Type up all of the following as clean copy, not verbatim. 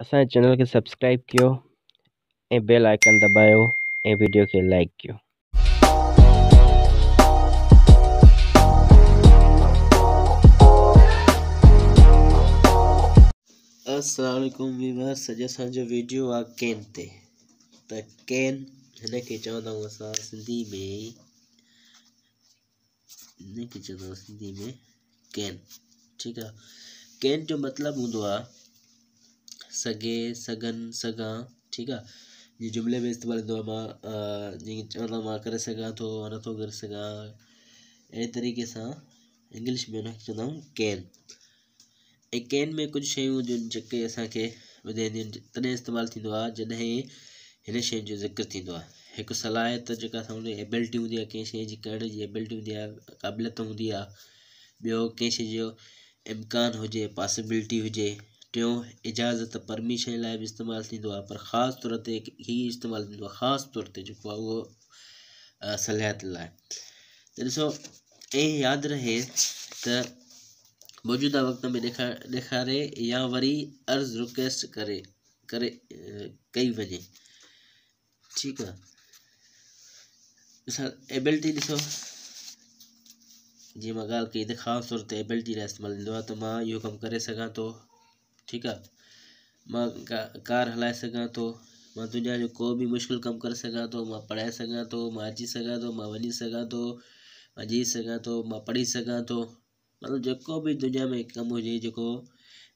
असांजे चैनल खे सब्सक्राइब कयो ऐं बेल आइकन दबायो ऐं वीडियो खे लाइक कयो। अस्सलाम वालेकुम व्यूअर्स, अॼु असांजो वीडियो आहे केन ते। त केन हिनखे चवंदा आहियूं असां सिंधी में केन। ठीकु आहे। केन जो मतिलबु हूंदो आहे सघे, सघनि, सघां। ठीकु आहे। जीअं जुमिले में इस्तेमालु थींदो आहे, मां जीअं चवंदा मां करे सघां थो, नथो करे सघां। अहिड़े तरीक़े सां इंग्लिश में हुनखे चवंदा आहियूं केन। ऐं केन में कुझु शयूं हुजनि जेके असांखे ॿुधाईंदियूं आहिनि, तॾहिं इस्तेमालु थींदो आहे जॾहिं हिन शइ जो ज़िक्र थींदो आहे। हिकु सलाहियत जेका असां एबिलिटी हूंदी आहे, कंहिं शइ जी करण जी एबिलिटी हूंदी आहे, क़ाबिलियत हूंदी आहे। ॿियो कंहिं शइ जो इम्कानु हुजे, पॉसिबिलिटी हुजे। टियों इजाज़त, परमिशन लाइ बि इस्तेमालु थींदो आहे, पर ख़ासि तौर ते हीउ इस्तेमालु थींदो आहे, ख़ासि तौर ते जेको आहे उहो सलाहियत लाइ। त ॾिसो, ऐं यादि रहे त मौजूदा वक़्त में ॾेखारे या वरी अर्ज़ु रिक्वेस्ट करे कई वञे। ठीकु आहे। ॾिसां एबिलिटी, ॾिसो जीअं मां ॻाल्हि कई त ख़ासि तौर ते एबिलिटी लाइ इस्तेमालु थींदो आहे। त मां इहो कमु करे सघां थो। ठीकु आहे। मां कार हलाए सघां थो, मां दुनिया जो को बि मुश्किल कमु करे सघां थो, मां पढ़ाए सघां थो, मां अची सघां थो, मां वञी सघां थो, मां जी सघां थो, मां पढ़ी सघां थो। मतिलबु जेको बि दुनिया में कमु हुजे जेको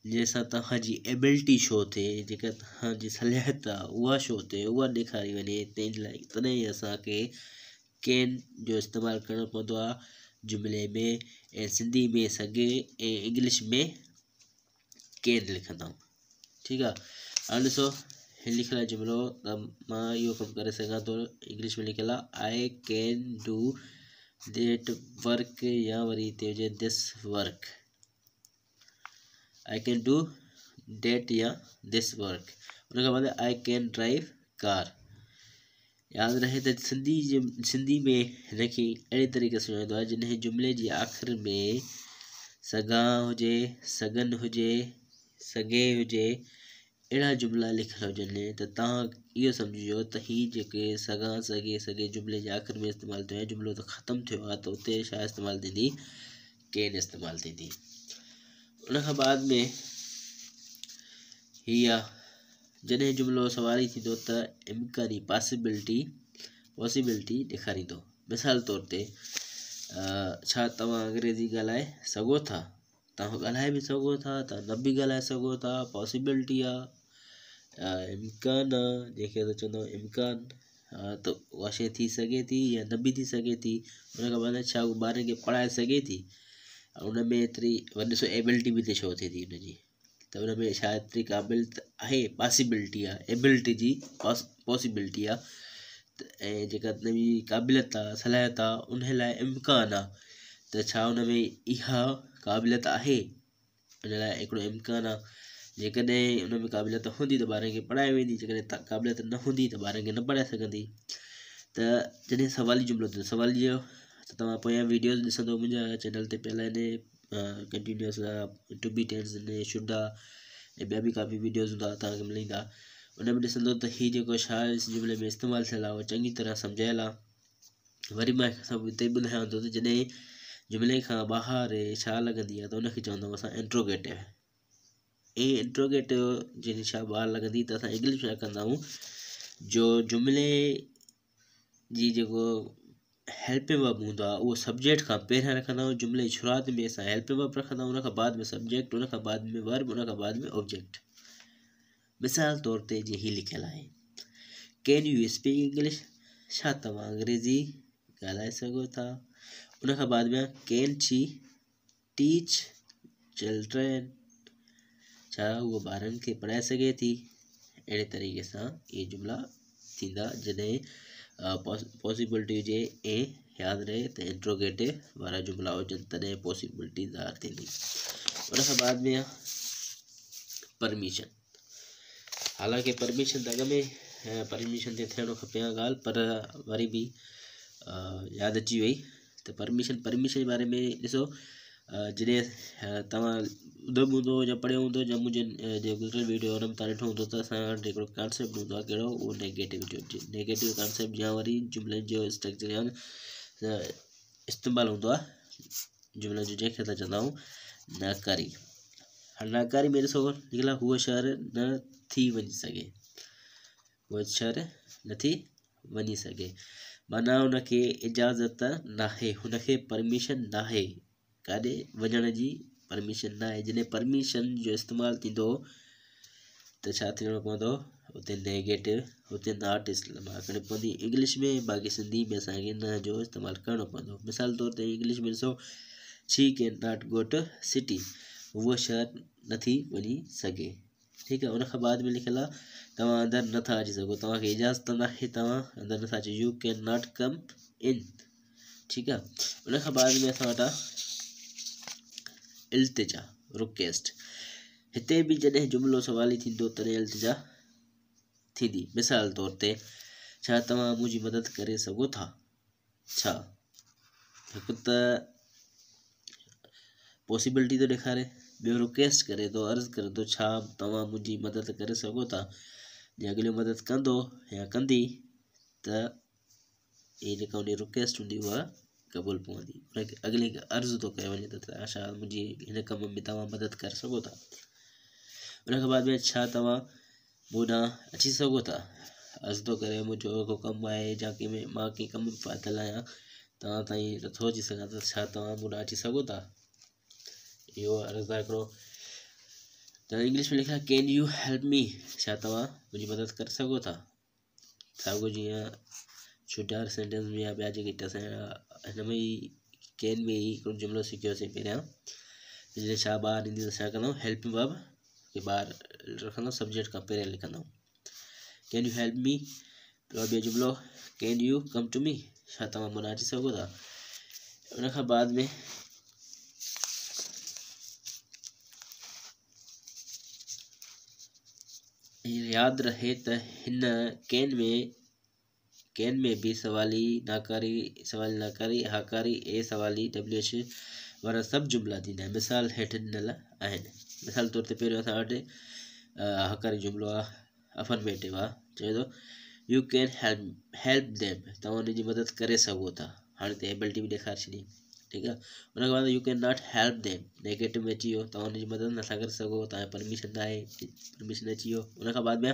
जंहिंसां तव्हांजी एबिलिटी शो थिए, जेका तव्हांजी सलाहियत आहे उहा शो थिए, उहा ॾेखारी वञे, तंहिंजे लाइ तॾहिं असांखे केन जो इस्तेमालु करणो पवंदो आहे जुमिले में। ऐं सिंधी में सघे ऐं इंग्लिश में केन लिखंदा आहियूं। ठीकु आहे। हाणे ॾिसो, हिन लिखियलु आहे जुमिलो, त मां इहो कमु करे सघां थो। इंग्लिश में लिखियलु आहे I can do that work, या वरी हिते हुजे this work. I can do that या दिस वर्क। उन खां बाद आई कैन ड्राइव कार। यादि रहे त सिंधी में हिनखे अहिड़े तरीक़े सां वेंदो आहे जॾहिं जुमिले जी आख़िर में सघां हुजे, सघनि हुजे, सघे हुजे, अहिड़ा जुमिला लिखियल हुजनि, त तव्हां इहो सम्झिजो त हीअ जेके सघां, सघे जुमिले जे आख़िर में इस्तेमालु थियो आहे, जुमिलो त ख़तमु थियो आहे, त उते छा इस्तेमालु थींदी? केन इस्तेमालु थींदी। उन खां बाद में हीअ आहे जॾहिं जुमिलो सवारी थींदो त इम्कानी पॉसिबिलिटी ॾेखारींदो। मिसाल तौर ते छा तव्हां अंग्रेज़ी ॻाल्हाए सघो था? तव्हां ॻाल्हाए बि सघो था, तव्हां न बि ॻाल्हाए सघो था। पॉसिबिलिटी आहे, इम्कान आहे, जंहिंखे असां चवंदा आहियूं इम्कान। त उहा शइ थी सघे थी या न बि थी सघे थी। उन खां बाद छा उहा ॿारनि खे पढ़ाए सघे थी? उन में एतिरी वरी ॾिसो एबिलिटी बि त शो थिए थी हुनजी, त उन में छा एतिरी क़ाबिलियत आहे? पॉसिबिलिटी आहे, एबिलिटी जी पॉसिबिलिटी आहे। ऐं जेका नवी क़ाबिलियत आहे, सलाहियत आहे, उन लाइ इम्कान आहे। त छा उन में इहा क़ाबिलियत आहे? उन लाइ हिकिड़ो इम्कान आहे। जेकॾहिं उन में क़ाबिलियत हूंदी त ॿारनि खे पढ़ाए वेंदी, जेकॾहिं क़ाबिलियत न हूंदी त ॿारनि खे न पढ़ाए सघंदी। त जॾहिं सवाली जुमिलो थींदो, सवाली जो त तव्हां पोयां वीडियोज़ ॾिसंदो मुंहिंजा चैनल ते, पहिला in continuous to be tense ने शुड आहे, ऐं ॿिया बि काफ़ी वीडियोज़ हूंदा तव्हांखे मिलंदा। उन में ॾिसंदो त हीअ जेको छा इस जुमिले में इस्तेमालु थियल आहे उहो चङी तरह सम्झायल आहे। वरी मां सभु हिते ॿुधायां थो त जॾहिं जुमिले खां ॿाहिरि छा लॻंदी आहे त उनखे चवंदा आहियूं असां इंट्रोगेटिव। ऐं इंट्रोगेटिव जॾहिं छा ॿाहिरि लॻंदी त असां इंग्लिश में कंदा आहियूं जो जुमिले जी जेको हेल्पिंग वर्ब हूंदो आहे उहो सब्जेक्ट खां पहिरियां रखंदा आहियूं। जुमिले जी शुरूआति में असां हेल्पिंग वर्ब रखंदा आहियूं, उन खां बाद में सब्जेक्ट, उन खां बाद में वर्ब, उन खां बाद में ऑब्जेक्ट। मिसाल तौर ते जीअं हीअ लिखियलु आहे, कैन यू स्पीक इंग्लिश? छा तव्हां अंग्रेज़ी ॻाल्हाए सघो था? उन खां बाद में कैन शी टीच चिल्ड्रन? छा उहो ॿारनि खे पढ़ाए सघे थी? अहिड़े तरीक़े सां इहे जुमिला थींदा जॾहिं पॉसिबिलिटी हुजे। ऐं यादि रहे त इंट्रोगेटिव वारा जुमिला हुजनि, तॾहिं पॉसिबिलिटी ज़ाहिर थींदी। उन खां बाद में परमिशन। हालांकि परमिशन त अॻ में परमिशन ते थियणो खपे हा ॻाल्हि, पर वरी बि यादि अची वई त परमिशन जे बारे में ॾिसो, जॾहिं तव्हां ॿुधो हूंदो या पढ़ियो हूंदो या मुंहिंजे जे गुज़िरियल वीडियो हुन में तव्हां ॾिठो हूंदो त असां वटि हिकिड़ो कॉन्सेप्ट हूंदो आहे कहिड़ो, उहो नेगेटिव कॉन्सेप्ट या वरी जुमिलनि जो स्ट्रक्चर या इस्तेमालु हूंदो आहे जुमिलनि जो, जंहिंखे असां चवंदा आहियूं नाकारी। हाणे नाकारी में ॾिसो लिखियलु आहे, हूअ शहर न थी वञी सघे, उहो शहर नथी वञी सघे, माना हुनखे इजाज़त नाहे, हुनखे परमिशन नाहे, काॾे वञण जी परमिशन नाहे। जॾहिं परमिशन जो इस्तेमालु थींदो त छा थियणो पवंदो, हुते नेगेटिव, हुते नॉट इस्तेमालु करणी पवंदी इंग्लिश में, बाक़ी सिंधी में असांखे न जो इस्तेमालु करिणो पवंदो। मिसाल तौर ते इंग्लिश में ॾिसो, she can not go to city, उहो शहर नथी वञी सघे, ठीकु आहे। उनखां बाद में लिखियलु आहे, तव्हां अंदरि नथा अची सघो, तव्हांखे इजाज़त नाहे, तव्हां अंदरि नथा अचो, यू कैन नॉट कम इन, ठीकु आहे। उनखां बाद में असां वटि आहे इल्तिजा, रिक्वेस्ट। हिते बि जॾहिं जुमिलो सवाली थींदो तॾहिं इल्तिजा थींदी। मिसाल तौर ते, छा तव्हां मुंहिंजी मदद करे सघो था, छा हिकु त पॉसिबिलिटी थो ॾेखारे, ॿियो रिक्वेस्ट करे थो, अर्ज़ु करे थो, छा तव्हां मुंहिंजी मदद करे सघो था, या अॻिलो मदद कंदो या कंदी त इहे जेका उन रिक्वेस्ट हूंदी उहा क़बूल पवंदी। उनखे अॻिले खे अर्ज़ु थो कयो वञे त छा मुंहिंजी हिन कम में तव्हां मदद करे सघो था। उनखां बाद में, छा तव्हां मूं ॾांहुं अची सघो था, अर्ज़ु थो करे मुंहिंजो को कमु आहे या कंहिंमें मां कंहिं कम में फाथल आहियां, तव्हां ताईं नथो अची सघां त छा तव्हां मूं ॾांहुं अची सघो था, इहो अर्ज़ु आहे हिकिड़ो। त इंग्लिश में लिखियो आहे, कैन यू हेल्प मी, छा तव्हां मुंहिंजी मदद करे सघो था। साॻियो जीअं छुटार सेंटेंस में या ॿिया जेके असां हिन में ई कैन में ई हिकिड़ो जुमिलो सिखियोसीं पहिरियां, जॾहिं छा ॿार ईंदी त छा कंदो, हेल्प वर्ब के ॿार रखंदो, सब्जेक्ट खां पहिरियां लिखंदो, कैन यू हेल्प मी। ॿियो जुमिलो, can you come to me, छा तव्हां मूं ॾांहुं अची सघो था। उनखां बाद में यादि रहे त हिन कैन में बि सवाली नाकारी, सवाली नाकारी, हाकारी, ए सवाली, WH वारा सभु जुमिला थींदा आहिनि। मिसाल हेठि ॾिनल आहिनि। मिसाल तौर ते पहिरियों असां वटि हाकारी जुमिलो आहे, अफर्मेटिव आहे, चए थो यू कैन हेल्प देम, तव्हां हुनजी मदद करे सघो था, हाणे त एबिलिटी बि ॾेखारे छॾी, ठीकु आहे। उनखां बाद U can not help them, negative में अची वियो, तव्हां हुनजी मदद नथा करे सघो, तव्हांखे परमिशन न आहे, परमिशन अची वियो। उनखां बाद में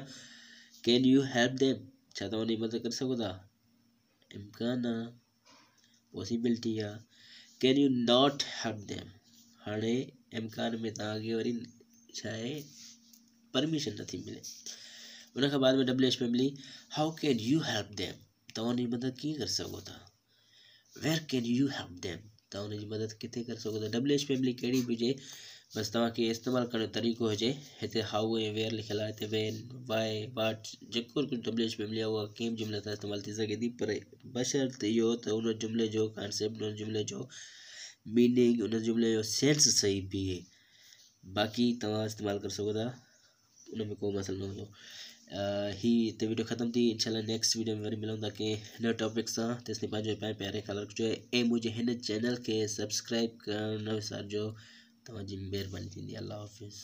कैन यू हेल्प देम, छा तव्हां हुनजी मदद करे सघो था, इम्कान आहे, पॉसिबिलिटी आहे। Can U not help them, हाणे इम्कान में तव्हांखे वरी छा आहे, परमिशन नथी मिले। उनखां बाद में WH family, how can you help them, तव्हां हुनजी मदद कीअं करे सघो था, where can you help them, तव्हां हुनजी मदद किथे करे सघो था। WH फैमिली कहिड़ी बि हुजे, बसि तव्हांखे इस्तेमालु करण जो तरीक़ो हुजे। हिते हाउ ऐं वेयर लिखियलु आहे, हिते वेन, वाए, वाट, जेको WH फैमिली आहे उहा कंहिं बि जुमिले सां इस्तेमालु थी सघे थी, पर बशर्ते इहो त उन जुमिले जो कॉन्सेप्ट, उन जुमिले जो मीनिंग, उन जुमिले जो सेंस सही बीहे, बाक़ी तव्हां इस्तेमालु करे सघो था, उन में को मसइलो न हूंदो। ही हिते वीडियो ख़तमु थी। इंशाल्लाह नेक्स्ट वीडियो में वरी मिलूं था कंहिं नए टॉपिक सां। तेसिताईं पंहिंजो प्यारे ख़्यालु रखिजो ऐं मुंहिंजे हिन चैनल खे सब्सक्राइब करणु न विसारिजो। तव्हांजी महिरबानी थींदी। अल्लाह हाफ़िज़।